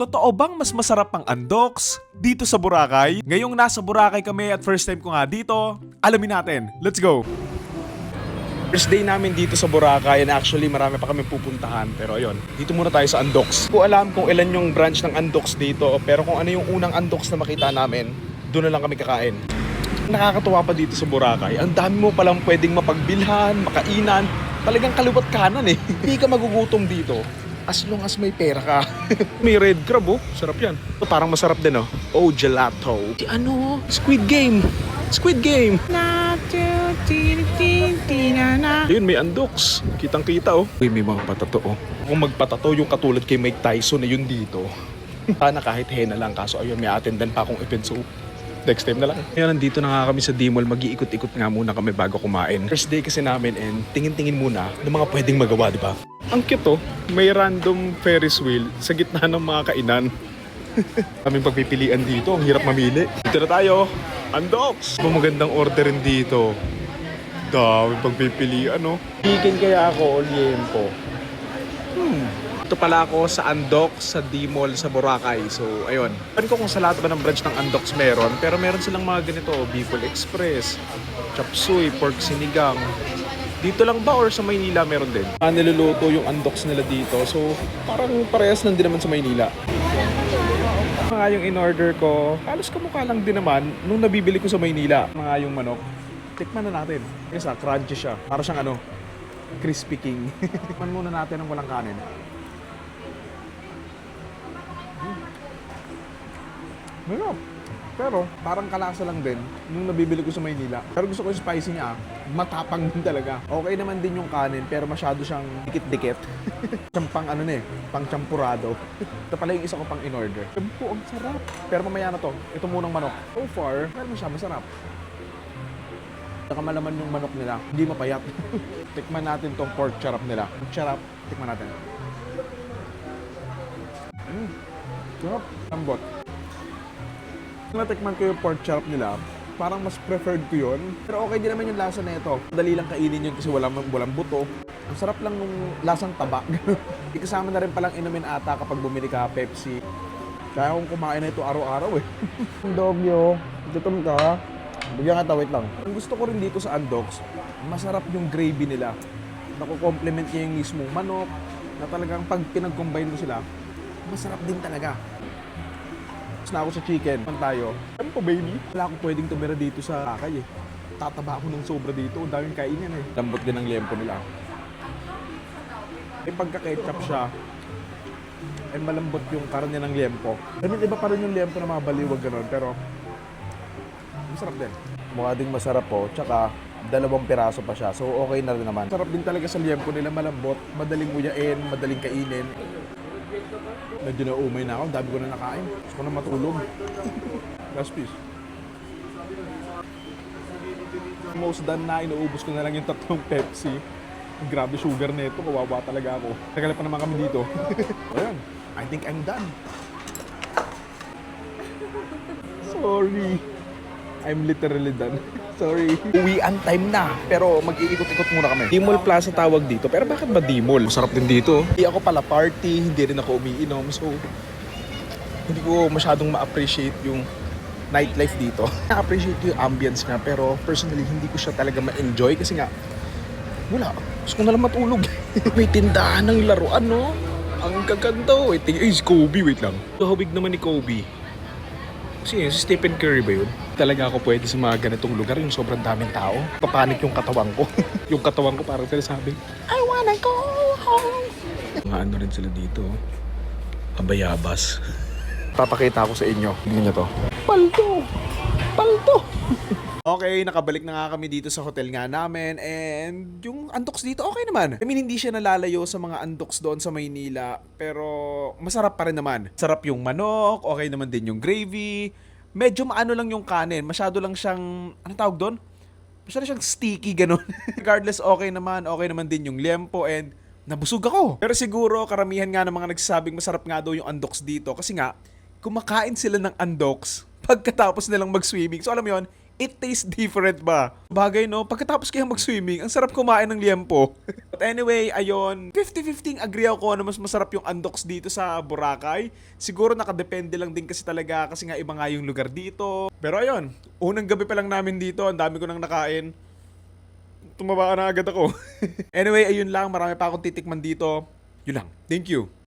Totoo bang mas masarap ang andoks dito sa Boracay? Ngayong nasa Boracay kami at first time ko nga dito, alamin natin. Let's go! First day namin dito sa Boracay and actually marami pa kami pupuntahan. Pero ayun, dito muna tayo sa Andoks. Hindi ko alam kung ilan yung branch ng Andoks dito, pero kung ano yung unang Andoks na makita namin, doon na lang kami kakain. Nakakatuwa pa dito sa Boracay. Ang dami mo palang pwedeng mapagbilhan, makainan. Talagang kaliwat kanan eh. Hindi ka magugutom dito. As long as may pera ka. May red crab oh. Sarap yan. Parang masarap din oh. Oh, gelato. Ano? Squid Game. Squid Game. Ayun, may andoks. Kitang-kita oh. Uy, may mga patato oh. Kung magpatato yung katulad kay Mike Tyson na yun dito. Sana kahit hena lang. Kaso ayun, may attendan pa akong event. So, next time na lang. Ngayon, nandito na nga kami sa D-Mall. Mag-iikot-ikot nga muna kami bago kumain. First day kasi namin and tingin-tingin muna ng mga pwedeng magawa, di ba? Ang cute oh. May random Ferris wheel sa gitna ng mga kainan. Kaming pagpipilian dito. Ang hirap mamili. Dito na tayo. Andoks! Magandang orderin dito. Dami pagpipilian oh. Chicken kaya ako o liempo? Ito pala ako sa Andoks sa D-Mall sa Boracay. So, ayun. Parin ko kung sa lahat ba ng branch ng Andoks meron. Pero meron silang mga ganito. Bicol Express, Chop Suey, Pork Sinigang. Dito lang ba or sa Maynila meron din? Niluluto yung Andoks nila dito. So, parang parehas lang din naman sa Maynila. Mga yung in-order ko, halos kamukha lang din naman nung nabibili ko sa Maynila. Mga yung manok. Tikman na natin. Kasi crunchy siya. Para siyang ano, Crispy King. Tikman muna natin ng walang kanin. Masarap. Pero parang kalasa lang din nung nabibili ko sa Maynila. Pero gusto ko yung spicy niya. Matapang din talaga. Okay naman din yung kanin pero masyado siyang dikit-dikit. Siyang pang ano na eh, pang champurado. Ito pala yung isa ko pang in-order. Tempo, ang sarap. Pero mamaya na to. Ito munang manok. So far, meron siya masarap. Saka malaman yung manok nila. Hindi mapayat. Tikman natin tong pork charap nila. Pork charap, tikman natin. Sarap. Lambot. Natikman ko yung pork chop nila, parang mas preferred ko yun. Pero okay din naman yung lasa na ito. Dali lang kainin yun kasi walang buto. Ang sarap lang nung lasang taba. Ikasama na rin palang inumin ata kapag bumili ka Pepsi. Kaya kung kumain na ito araw-araw eh. Dogyo, gutom ka. Bigyan ka wait lang. Ang gusto ko rin dito sa Andoks, masarap yung gravy nila. Nakukomplement niya yung mismong manok, na talagang pag pinag-combine mo sila, masarap din talaga. Na ako sa chicken. Pan tayo. Ano po baby? Wala akong pwedeng tumira dito sa Boracay eh. Tataba ako ng sobra dito. Ang daming kainin eh. Lambot din ang liempo nila. May pagka-ketchup siya. And malambot yung karne ng liempo. I mean, iba pa rin yung liempo na mga baliwag gano'n. Pero, masarap din. Mukha ding masarap po. Tsaka, 2 piraso pa siya. So, okay na rin naman. Sarap din talaga sa liempo nila. Malambot. Madaling nguyain. Madaling kainin. Medyo naumay na ako, dami ko na nakain. Gusto ko na matulog. Last piece. Most done na, inuubos ko na lang yung 3 Pepsi. Grabe sugar na ito, kawawa talaga ako. Tagal pa naman kami dito. Ayan, I think I'm done. Sorry. I'm literally done. Sorry. Uwian time na. Pero mag-iikot-ikot muna kami. D-Mall Plaza tawag dito. Pero bakit ba D-Mall? Masarap din dito. Hindi ako pala party. Hindi rin ako umiinom. So, hindi ko masyadong ma-appreciate yung nightlife dito. Na-appreciate ko yung ambience nga. Pero personally, hindi ko siya talaga ma-enjoy. Kasi nga, wala. Gusto ko na lang matulog. May tindahan ng laruan, no? Ang gaganda. Wait, si Kobe. Wait lang. Hawig naman ni Kobe. Kasi si Stephen Curry ba yun? Talaga ako pwede sa mga ganitong lugar yung sobrang daming tao. Papanik yung katawan ko. Yung katawan ko parang sinasabi, I wanna go home. Mga ano rin sila dito. Abayabas. Papakita ko sa inyo. Tingnan nyo to. Paldo! Paldo! Okay, nakabalik na nga kami dito sa hotel nga namin and yung Andoks dito okay naman. I mean, hindi siya nalalayo sa mga Andoks doon sa Maynila pero masarap pa rin naman. Sarap yung manok, okay naman din yung gravy. Medyo maano lang yung kanin, masyado lang siyang, ano tawag doon? Masyado siyang sticky ganun. Regardless, okay naman din yung liempo and nabusog ako. Pero siguro karamihan nga ng mga nagsasabing masarap nga daw yung Andoks dito kasi nga kumakain sila ng Andoks pagkatapos nilang mag-swimming. So alam mo yun, It tastes different ba? Bagay no, pagkatapos kaya mag-swimming, ang sarap kumain ng liempo. But anyway, ayun, 50-50 agree ako na mas masarap yung andoks dito sa Boracay. Siguro nakadepende lang din kasi talaga kasi nga iba nga yung lugar dito. Pero ayun, unang gabi pa lang namin dito, ang dami ko nang nakain. Tumaba na agad ako. Anyway, ayun lang, marami pa akong titikman dito. Yun lang. Thank you.